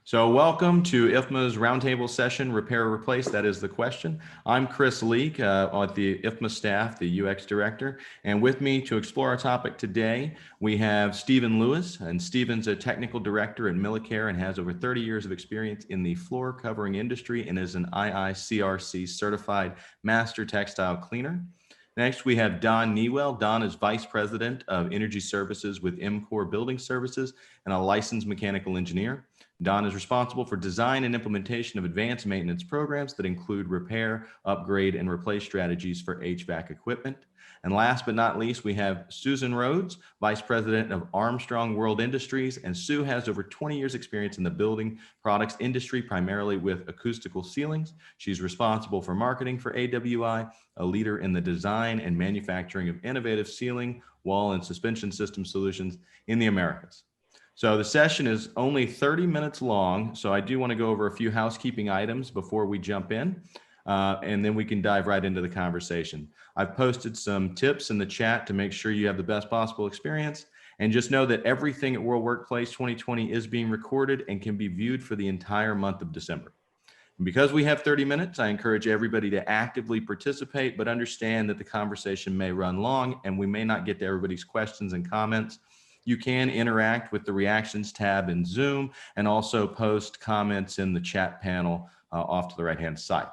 So welcome to IFMA's Roundtable session, Repair or Replace, that is the question. I'm Chris Leek, at the IFMA staff, the UX director, and with me to explore our topic today, we have Stephen Lewis, and Stephen's a technical director at milliCare and has over 30 years of experience in the floor covering industry and is an IICRC certified master textile cleaner. Next, we have Don Newell. Don is Vice President of Energy Services with EMCOR Building Services and a licensed mechanical engineer. Don is responsible for design and implementation of advanced maintenance programs that include repair, upgrade, and replace strategies for HVAC equipment. And last but not least, we have Susan Rhoades, Vice President of Armstrong World Industries, and Sue has over 20 years experience in the building products industry, primarily with acoustical ceilings. She's responsible for marketing for AWI, a leader in the design and manufacturing of innovative ceiling, wall, and suspension system solutions in the Americas. So the session is only 30 minutes long, so I do want to go over a few housekeeping items before we jump in, and then we can dive right into the conversation. I've posted some tips in the chat to make sure you have the best possible experience, and just know that everything at World Workplace 2020 is being recorded and can be viewed for the entire month of December. And because we have 30 minutes, I encourage everybody to actively participate, but understand that the conversation may run long and we may not get to everybody's questions and comments. You can interact with the reactions tab in Zoom and also post comments in the chat panel off to the right-hand side.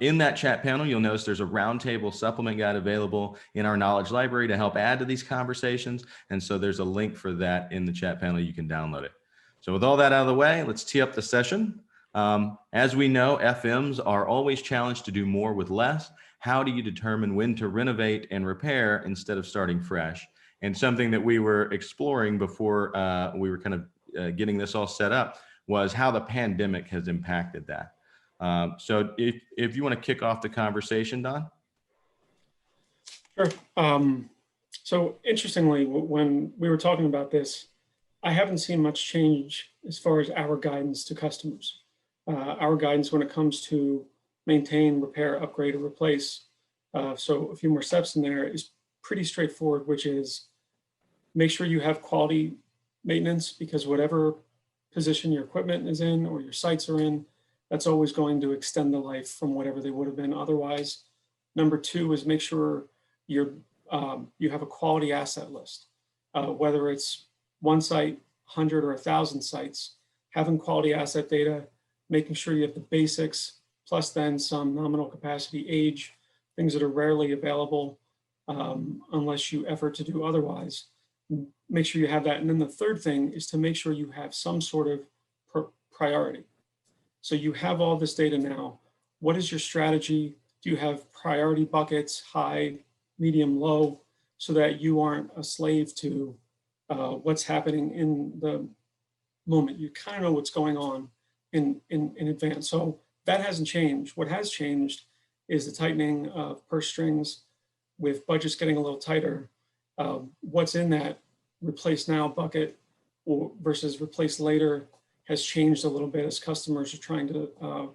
In that chat panel, you'll notice there's a Roundtable supplement guide available in our knowledge library to help add to these conversations. And so there's a link for that in the chat panel. You can download it. So with all that out of the way, let's tee up the session. As we know, FMs are always challenged to do more with less. How do you determine when to renovate and repair instead of starting fresh? And something that we were exploring before we were kind of getting this all set up was how the pandemic has impacted that. So if you want to kick off the conversation, Don. Sure. So interestingly, when we were talking about this, I haven't seen much change as far as our guidance to customers. Our guidance when it comes to maintain, repair, upgrade, or replace. So a few more steps in there is pretty straightforward, which is make sure you have quality maintenance, because whatever position your equipment is in or your sites are in, that's always going to extend the life from whatever they would have been otherwise. Number two is make sure you have a quality asset list, whether it's one site, 100 or 1,000 sites, having quality asset data, making sure you have the basics, plus then some nominal capacity, age, things that are rarely available unless you effort to do otherwise. Make sure you have that. And then the third thing is to make sure you have some sort of priority. So you have all this data now. What is your strategy? Do you have priority buckets, high, medium, low, so that you aren't a slave to what's happening in the moment? You kind of know what's going on in advance. So that hasn't changed. What has changed is the tightening of purse strings with budgets getting a little tighter. What's in that replace now bucket or versus replace later has changed a little bit as customers are trying to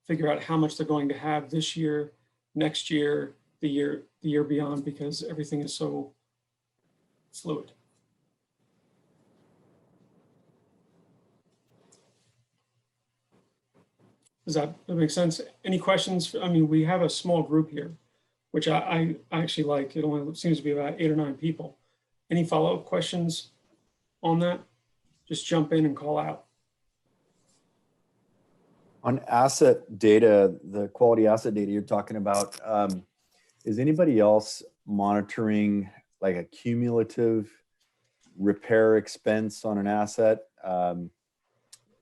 figure out how much they're going to have this year, next year, the year beyond, because everything is so fluid. Does that make sense? Any questions? I mean, we have a small group here, which I actually like. It only seems to be about 8 or 9 people. Any follow-up questions on that? Just jump in and call out. On asset data, the quality asset data you're talking about, is anybody else monitoring like a cumulative repair expense on an asset,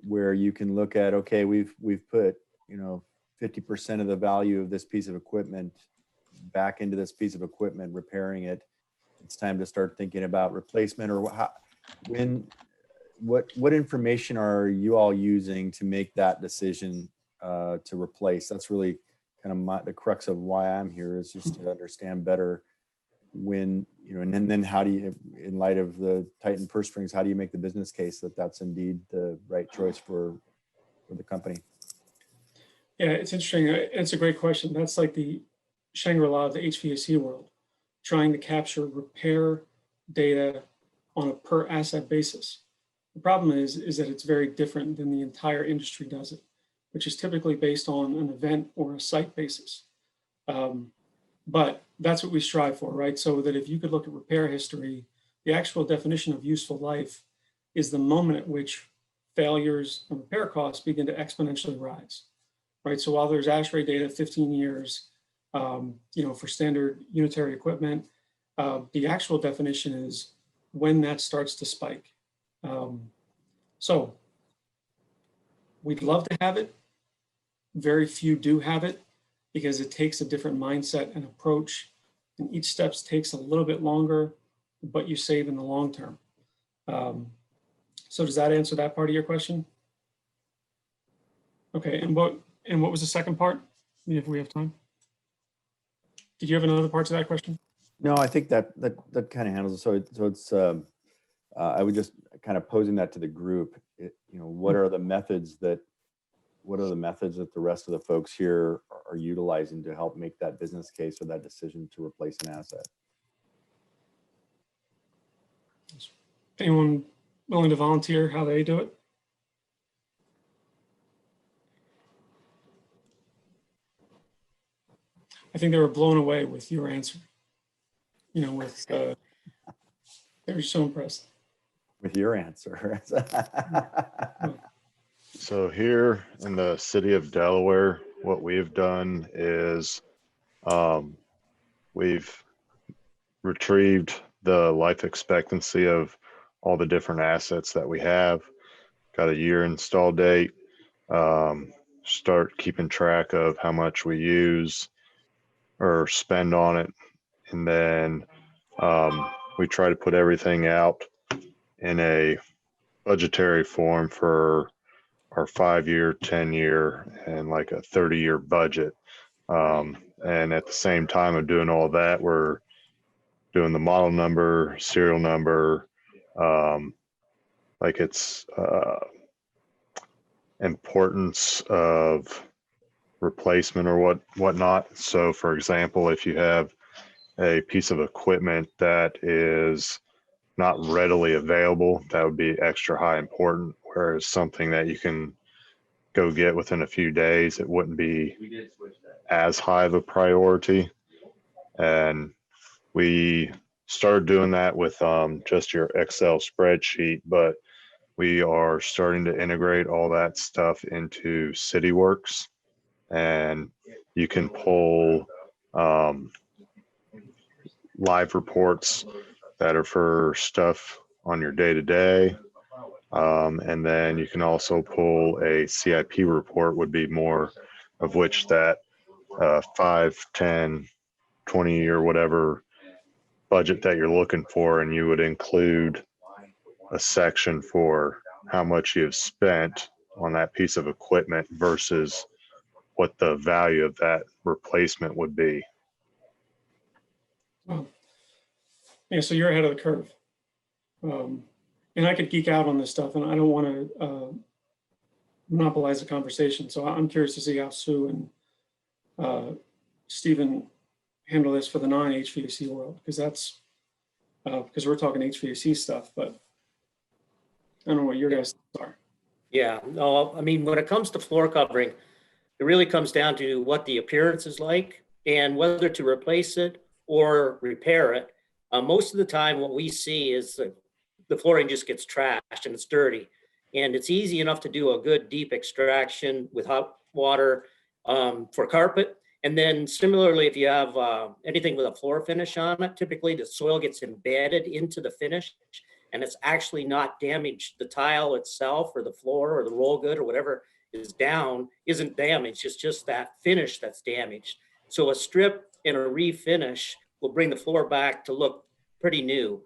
where you can look at, okay, we've put 50% of the value of this piece of equipment back into this piece of equipment, repairing it. It's time to start thinking about replacement, or what information are you all using to make that decision to replace? That's really kind of the crux of why I'm here, is just to understand better when, and then how do you, in light of the tightened purse strings, how do you make the business case that that's indeed the right choice for the company? Yeah, it's interesting. It's a great question. That's like the Shangri-La of the HVAC world, trying to capture repair data on a per asset basis. The problem is that it's very different than the entire industry does it, which is typically based on an event or a site basis. But that's what we strive for, right? So that if you could look at repair history, the actual definition of useful life is the moment at which failures and repair costs begin to exponentially rise, right? So while there's ASHRAE data, 15 years, for standard unitary equipment, the actual definition is when that starts to spike. So we'd love to have it. Very few do have it because it takes a different mindset and approach, and each step takes a little bit longer, but you save in the long term. So does that answer that part of your question? Okay, and what was the second part? If we have time. Did you have another part to that question? No, I think that kind of handles it. So it's I would just kind of posing that to the group. What are the methods that the rest of the folks here are utilizing to help make that business case or that decision to replace an asset? Anyone willing to volunteer how they do it? I think they were blown away with your answer. They were so impressed. With your answer. So here in the city of Delaware, what we've done is we've retrieved the life expectancy of all the different assets that we have, got a year install date, start keeping track of how much we use or spend on it. And then we try to put everything out in a budgetary form for our 5-year, 10-year, and like a 30-year budget. And at the same time of doing all that, we're doing the model number, serial number, like it's importance of replacement or whatnot. So for example, if you have a piece of equipment that is not readily available, that would be extra high important, whereas something that you can go get within a few days, it wouldn't be as high of a priority. And we started doing that with just your Excel spreadsheet, but we are starting to integrate all that stuff into CityWorks, and you can pull live reports that are for stuff on your day-to-day. And then you can also pull a CIP report, would be more of which that 5, 10, 20 or whatever budget that you're looking for, and you would include a section for how much you've spent on that piece of equipment versus what the value of that replacement would be. Wow. Yeah, so you're ahead of the curve. And I could geek out on this stuff, and I don't want to monopolize the conversation. So I'm curious to see how Sue and Stephen handle this for the non-HVAC world, because that's because we're talking HVAC stuff, but I don't know what your guys' thoughts are. Yeah, no, I mean, when it comes to floor covering, it really comes down to what the appearance is like and whether to replace it or repair it. Most of the time, what we see is the flooring just gets trashed and it's dirty. And it's easy enough to do a good deep extraction with hot water for carpet. And then similarly, if you have anything with a floor finish on it, typically the soil gets embedded into the finish and it's actually not damaged. The tile itself or the floor or the roll good or whatever is down isn't damaged. It's just that finish that's damaged. So a strip and a refinish will bring the floor back to look pretty new.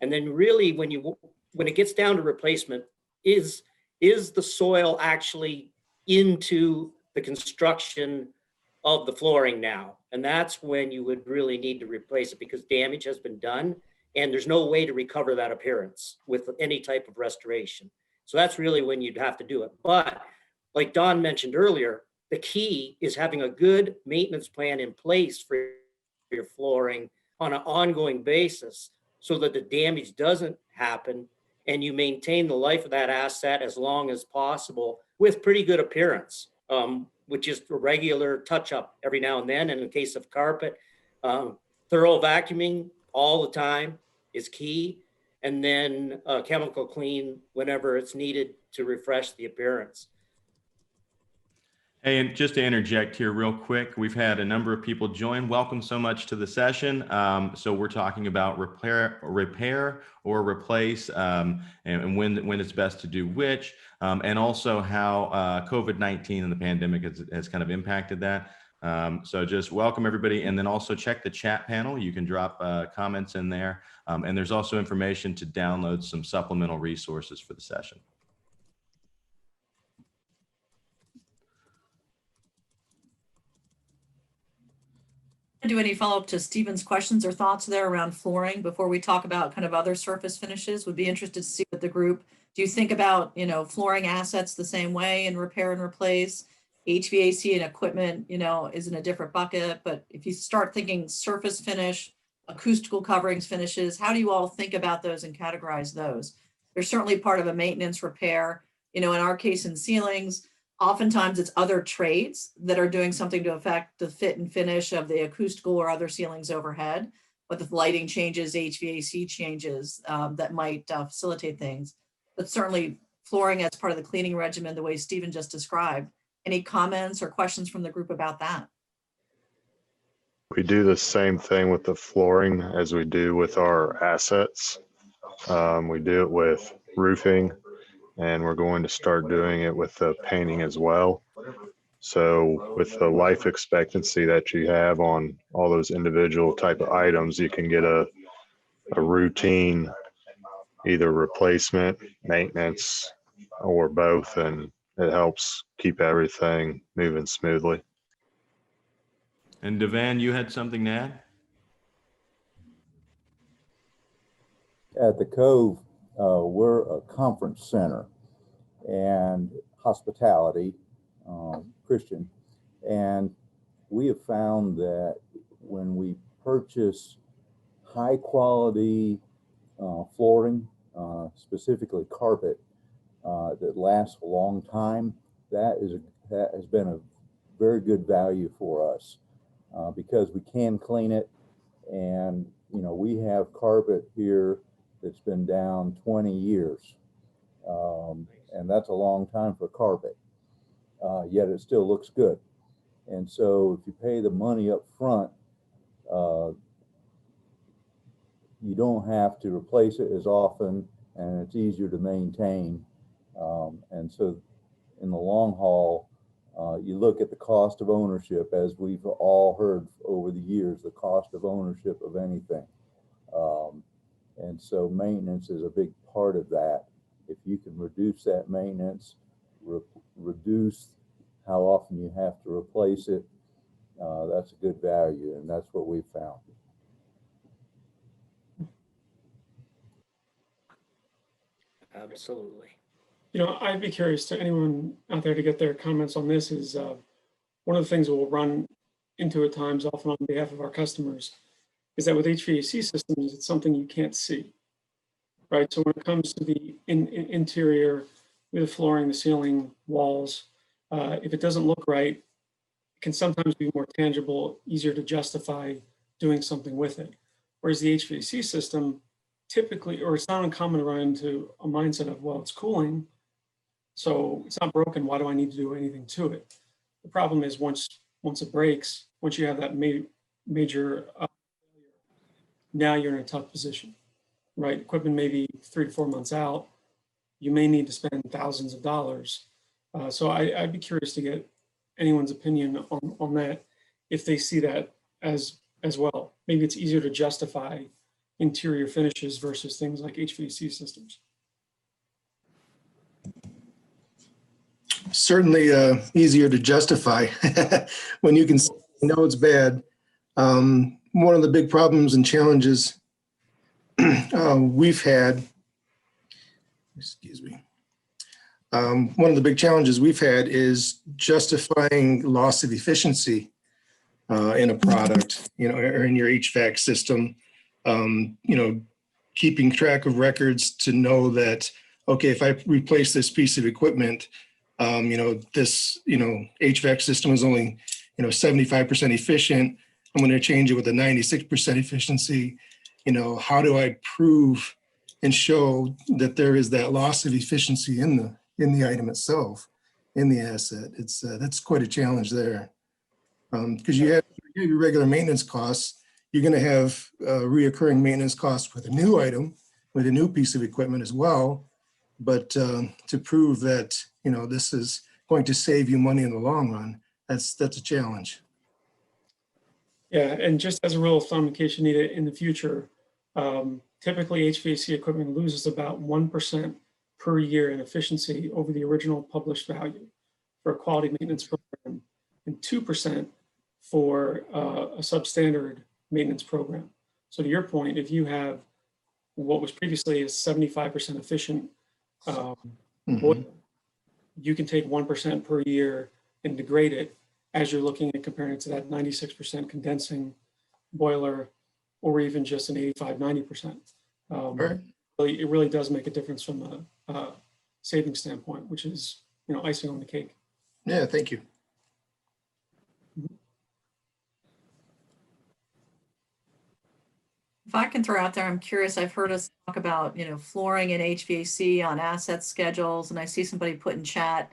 And then really when it gets down to replacement, is the soil actually into the construction of the flooring now? And that's when you would really need to replace it, because damage has been done and there's no way to recover that appearance with any type of restoration. So that's really when you'd have to do it. But like Don mentioned earlier, the key is having a good maintenance plan in place for your flooring on an ongoing basis so that the damage doesn't happen and you maintain the life of that asset as long as possible with pretty good appearance, with just a regular touch up every now and then. And in the case of carpet, thorough vacuuming all the time is key. And then chemical clean whenever it's needed to refresh the appearance. Hey, and just to interject here real quick, we've had a number of people join. Welcome so much to the session. So we're talking about repair or replace, and when it's best to do which, and also how COVID-19 and the pandemic has kind of impacted that. So just welcome everybody, and then also check the chat panel. You can drop comments in there, and there's also information to download some supplemental resources for the session. Do any follow-up to Stephen's questions or thoughts there around flooring before we talk about kind of other surface finishes? Would be interested to see what the group, do you think about, you know, flooring assets the same way and repair and replace? HVAC and equipment, you know, is in a different bucket, but if you start thinking surface finish, acoustical coverings finishes, how do you all think about those and categorize those? They're certainly part of a maintenance repair. You know, in our case in ceilings, oftentimes it's other trades that are doing something to affect the fit and finish of the acoustical or other ceilings overhead. But the lighting changes, HVAC changes that might facilitate things. But certainly flooring as part of the cleaning regimen, the way Stephen just described. Any comments or questions from the group about that? We do the same thing with the flooring as we do with our assets. We do it with roofing, and we're going to start doing it with the painting as well. So with the life expectancy that you have on all those individual type of items, you can get a routine, either replacement, maintenance, or both, and it helps keep everything moving smoothly. And Devan, you had something to add? At the Cove, we're a conference center and hospitality, Christian, and we have found that when we purchase high quality flooring, specifically carpet, that lasts a long time, that has been a very good value for us because we can clean it. And you know, we have carpet here that's been down 20 years, and that's a long time for carpet, yet it still looks good. And so if you pay the money up front, you don't have to replace it as often, and it's easier to maintain. And so in the long haul, you look at the cost of ownership, as we've all heard over the years, the cost of ownership of anything. And so maintenance is a big part of that. If you can reduce that maintenance, reduce how often you have to replace it, that's a good value, and that's what we've found. Absolutely. You know, I'd be curious to anyone out there to get their comments on this. Is one of the things we'll run into at times, often on behalf of our customers, is that with HVAC systems, it's something you can't see, right? So when it comes to the interior, with the flooring, the ceiling, walls, if it doesn't look right, it can sometimes be more tangible, easier to justify doing something with it. Whereas the HVAC system, typically, or it's not uncommon to run into a mindset of, well, it's cooling, so it's not broken, why do I need to do anything to it? The problem is once it breaks, once you have that major, now you're in a tough position, right? Equipment may be 3 to 4 months out. You may need to spend thousands of dollars. So I'd be curious to get anyone's opinion on that, if they see that as well. Maybe it's easier to justify interior finishes versus things like HVAC systems. Certainly easier to justify when you can know it's bad. One of the big problems and challenges we've had, one of the big challenges we've had is justifying loss of efficiency in a product, you know, or in your HVAC system. You know, keeping track of records to know that, okay, if I replace this piece of equipment, this, HVAC system is only, 75% efficient. I'm going to change it with a 96% efficiency. How do I prove and show that there is that loss of efficiency in the item itself, in the asset? That's quite a challenge there. Because you have your regular maintenance costs, you're going to have reoccurring maintenance costs with a new item, with a new piece of equipment as well. But to prove that, this is going to save you money in the long run, that's a challenge. Yeah, and just as a rule of thumb, in case you need it in the future, typically HVAC equipment loses about 1% per year in efficiency over the original published value for a quality maintenance program, and 2% for a substandard maintenance program. So to your point, if you have what was previously a 75% efficient boiler, you can take 1% per year and degrade it as you're looking at comparing it to that 96% condensing boiler, or even just an 85, 90%. Right. It really does make a difference from a savings standpoint, which is, icing on the cake. Yeah, thank you. If I can throw out there, I'm curious, I've heard us talk about, flooring and HVAC on asset schedules, and I see somebody put in chat,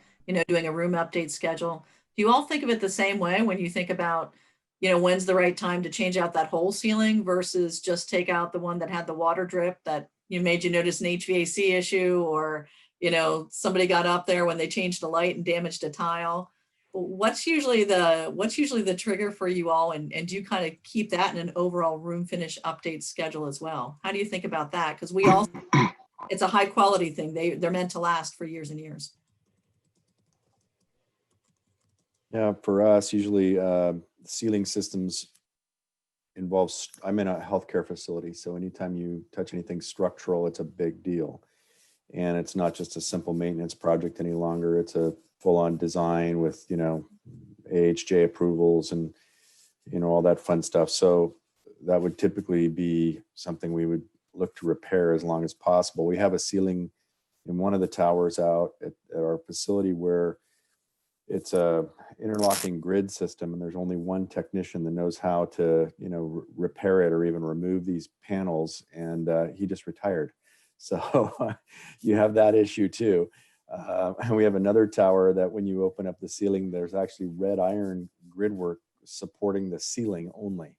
doing a room update schedule. Do you all think of it the same way when you think about, when's the right time to change out that whole ceiling versus just take out the one that had the water drip that made you notice an HVAC issue, or, somebody got up there when they changed the light and damaged a tile? What's usually the trigger for you all, and do you kind of keep that in an overall room finish update schedule as well? How do you think about that? Because it's a high quality thing. They're meant to last for years and years. Yeah, for us, usually ceiling systems involves, I'm in a healthcare facility, so anytime you touch anything structural, it's a big deal. And it's not just a simple maintenance project any longer. It's a full-on design with, AHJ approvals and, all that fun stuff. So that would typically be something we would look to repair as long as possible. We have a ceiling in one of the towers out at our facility where it's a interlocking grid system, and there's only one technician that knows how to, repair it or even remove these panels. And he just retired. So you have that issue too. And we have another tower that when you open up the ceiling, there's actually red iron grid work supporting the ceiling only.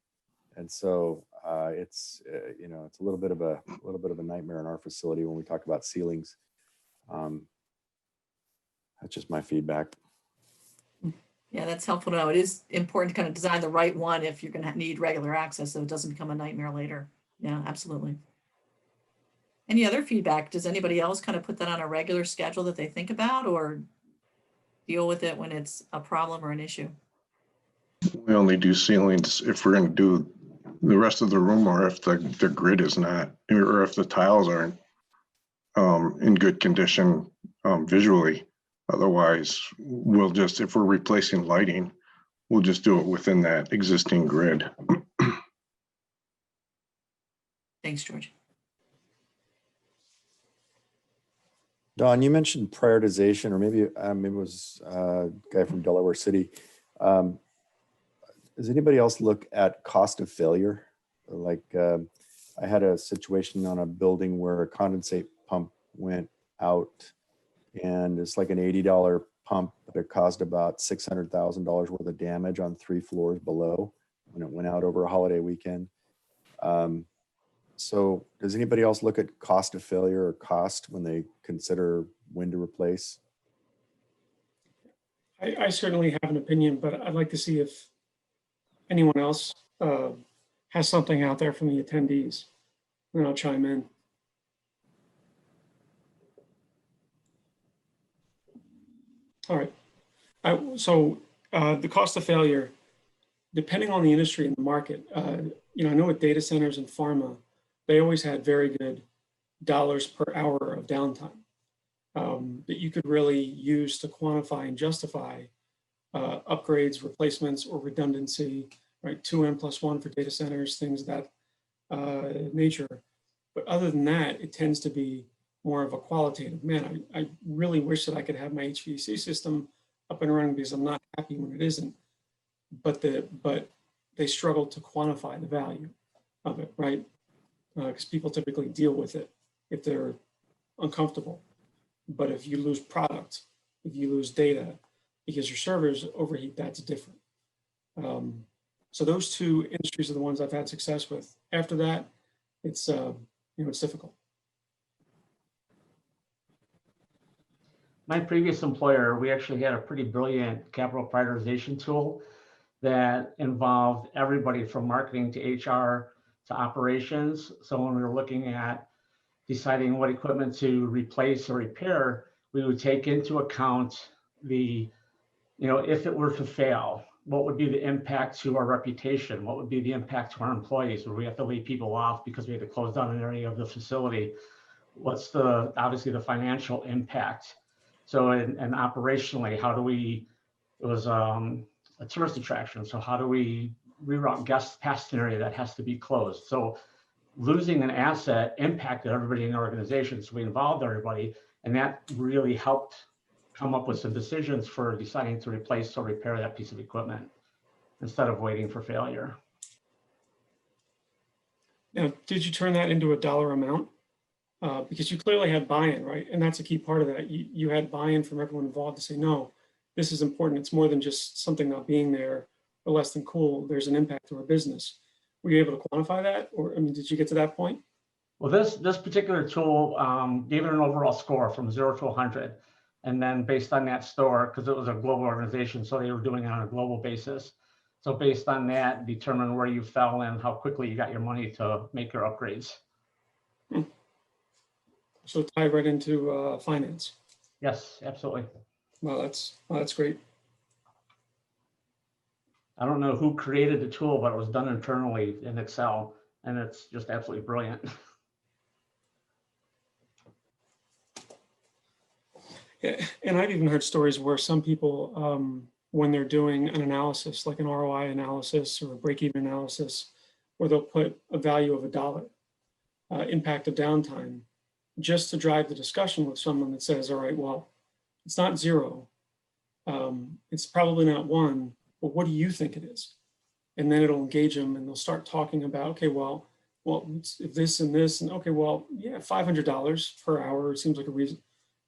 And so it's a little bit of a nightmare in our facility when we talk about ceilings. That's just my feedback. Yeah, that's helpful to know. It is important to kind of design the right one if you're going to need regular access, so it doesn't become a nightmare later. Yeah, absolutely. Any other feedback? Does anybody else kind of put that on a regular schedule that they think about, or deal with it when it's a problem or an issue? We only do ceilings if we're going to do the rest of the room, or if the grid is not, or if the tiles aren't in good condition visually. Otherwise, we'll just, if we're replacing lighting, we'll just do it within that existing grid. Thanks, George. Don, you mentioned prioritization, or maybe it was a guy from Delaware City. Does anybody else look at cost of failure? Like I had a situation on a building where a condensate pump went out, and it's like an $80 pump, but it caused about $600,000 worth of damage on 3 floors below when it went out over a holiday weekend. So does anybody else look at cost of failure or cost when they consider when to replace? I certainly have an opinion, but I'd like to see if anyone else has something out there from the attendees. Then I'll chime in. All right. So the cost of failure, depending on the industry and the market, I know with data centers and pharma, they always had very good dollars per hour of downtime that you could really use to quantify and justify upgrades, replacements, or redundancy, right? 2M+1 for data centers, things of that nature. But other than that, it tends to be more of a qualitative, man, I really wish that I could have my HVAC system up and running because I'm not happy when it isn't. But they struggle to quantify the value of it, right? Because people typically deal with it if they're uncomfortable. But if you lose product, if you lose data, because your servers overheat, that's different. So those two industries are the ones I've had success with. After that, it's it's difficult. My previous employer, we actually had a pretty brilliant capital prioritization tool that involved everybody from marketing to HR to operations. So when we were looking at deciding what equipment to replace or repair, we would take into account the, if it were to fail, what would be the impact to our reputation? What would be the impact to our employees? Would we have to lay people off because we had to close down an area of the facility? What's obviously the financial impact? So, and operationally, how do we, it was a tourist attraction. So how do we reroute guests past an area that has to be closed? So losing an asset impacted everybody in the organization. So we involved everybody, and that really helped come up with some decisions for deciding to replace or repair that piece of equipment instead of waiting for failure. Now, did you turn that into a dollar amount? Because you clearly had buy-in, right? And that's a key part of that. You had buy-in from everyone involved to say, no, this is important. It's more than just something not being there or less than cool. There's an impact to our business. Were you able to quantify that? Or, I mean, did you get to that point? Well, this particular tool gave it an overall score from 0 to 100. And then based on that score, because it was a global organization, so they were doing it on a global basis. So based on that, determine where you fell and how quickly you got your money to make your upgrades. So tie right into finance. Yes, absolutely. Well, that's great. I don't know who created the tool, but it was done internally in Excel, and it's just absolutely brilliant. Yeah, and I've even heard stories where some people, when they're doing an analysis, like an ROI analysis or a break-even analysis, where they'll put a value of $1, impact of downtime, just to drive the discussion with someone that says, all right, well, it's not 0. It's probably not 1, but what do you think it is? And then it'll engage them and they'll start talking about, okay, well, if this and this, and okay, well, yeah, $500 per hour seems like a reason.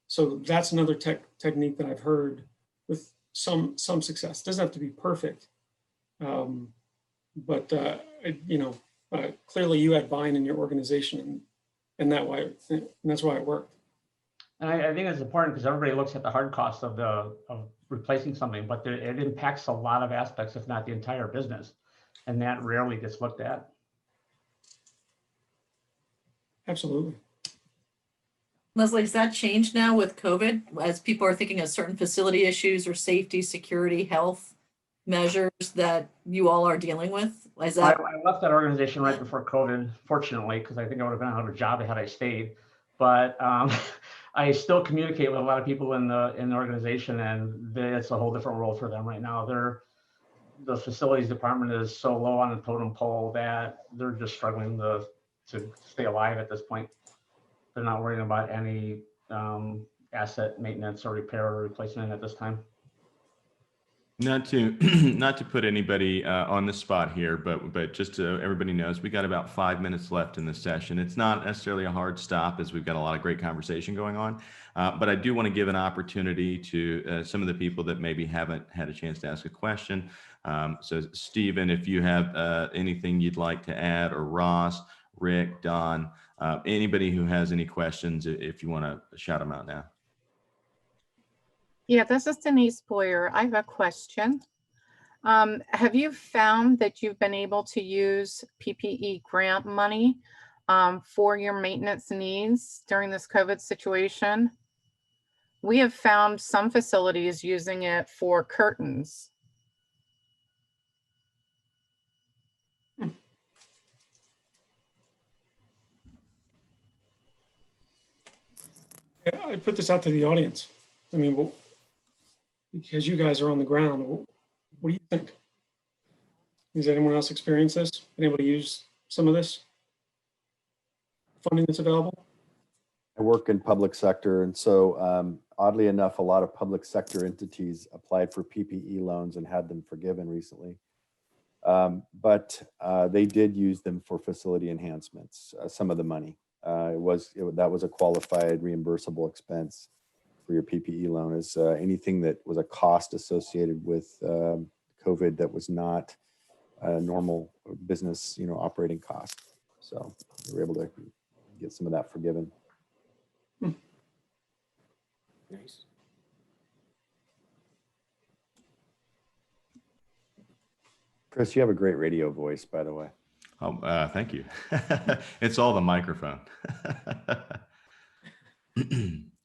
So that's another technique that I've heard with some success. It doesn't have to be perfect, but clearly you had buy-in in your organization, and that's why it worked. And I think it's important because everybody looks at the hard cost of replacing something, but it impacts a lot of aspects, if not the entire business, and that rarely gets looked at. Absolutely. Leslie, has that changed now with COVID as people are thinking of certain facility issues or safety, security, health measures that you all are dealing with? Is that... I left that organization right before COVID, fortunately, because I think I would have been out of a job had I stayed. But I still communicate with a lot of people in the organization, and it's a whole different world for them right now. The facilities department is so low on the totem pole that they're just struggling to stay alive at this point. They're not worrying about any asset maintenance or repair or replacement at this time. Not to put anybody on the spot here, but just so everybody knows, we got about 5 minutes left in this session. It's not necessarily a hard stop as we've got a lot of great conversation going on, but I do want to give an opportunity to some of the people that maybe haven't had a chance to ask a question. So Stephen, if you have anything you'd like to add, or Ross, Rick, Don, anybody who has any questions, if you want to shout them out now. Yeah, this is Denise Boyer. I have a question. Have you found that you've been able to use PPE grant money for your maintenance needs during this COVID situation? We have found some facilities using it for curtains. Yeah, I put this out to the audience. I mean, because you guys are on the ground, what do you think? Has anyone else experienced this? Been able to use some of this? funding that's available? I work in public sector, and so oddly enough, a lot of public sector entities applied for PPE loans and had them forgiven recently. But they did use them for facility enhancements, some of the money. That was a qualified reimbursable expense for your PPE loan, is anything that was a cost associated with COVID that was not a normal business, operating cost. So we were able to get some of that forgiven. Nice. Chris, you have a great radio voice, by the way. Oh, thank you. It's all the microphone.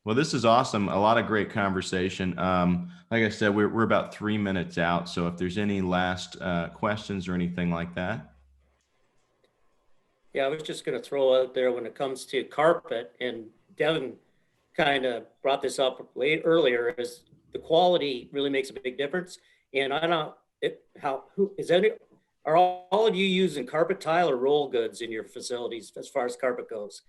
Well, this is awesome. A lot of great conversation. Like I said, we're about 3 minutes out. So if there's any last questions or anything like that. Yeah, I was just going to throw out there when it comes to carpet, and Devin kind of brought this up earlier, is the quality really makes a big difference. And I don't are all of you using carpet tile or roll goods in your facilities as far as carpet goes?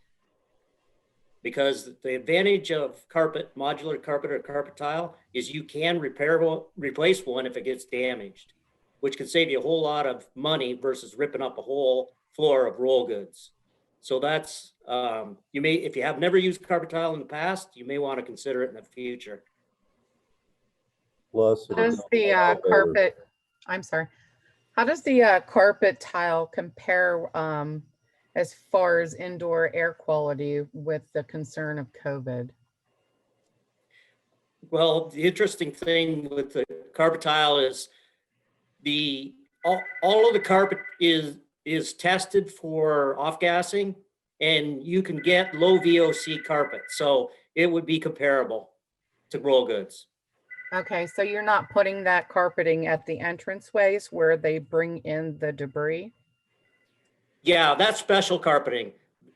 Because the advantage of modular carpet or carpet tile is you can replace one if it gets damaged, which can save you a whole lot of money versus ripping up a whole floor of roll goods. So that's, if you have never used carpet tile in the past, you may want to consider it in the future. Plus, How does the how does the carpet tile compare as far as indoor air quality with the concern of COVID? Well, the interesting thing with the carpet tile is all of the carpet is tested for off-gassing, and you can get low VOC carpet. So it would be comparable to roll goods. Okay, so you're not putting that carpeting at the entranceways where they bring in the debris? Yeah, that's special carpeting.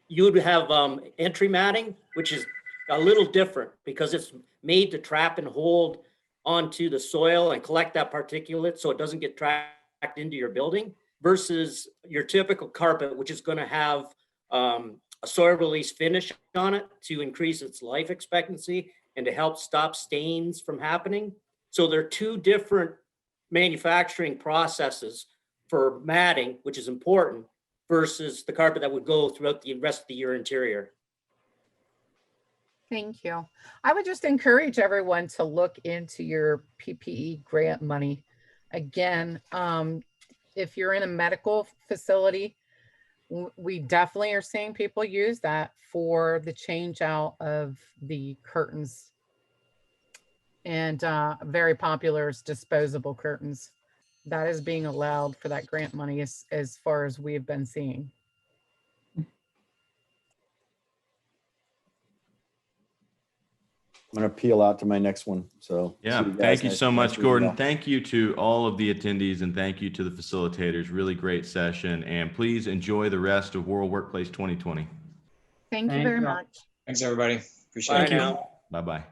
You would have entry matting, which is a little different because it's made to trap and hold onto the soil and collect that particulate so it doesn't get tracked into your building, versus your typical carpet, which is going to have a soil release finish on it to increase its life expectancy and to help stop stains from happening. So there are two different manufacturing processes for matting, which is important, versus the carpet that would go throughout the rest of your interior. Thank you. I would just encourage everyone to look into your PPE grant money. Again, if you're in a medical facility, we definitely are seeing people use that for the change out of the curtains. And very popular is disposable curtains. That is being allowed for that grant money as far as we've been seeing. I'm going to peel out to my next one. So Yeah, thank you so much, Gordon. Thank you to all of the attendees, and thank you to the facilitators. Really great session. And please enjoy the rest of World Workplace 2020. Thank you very much. Thanks, everybody. Appreciate it. Bye now. Bye-bye.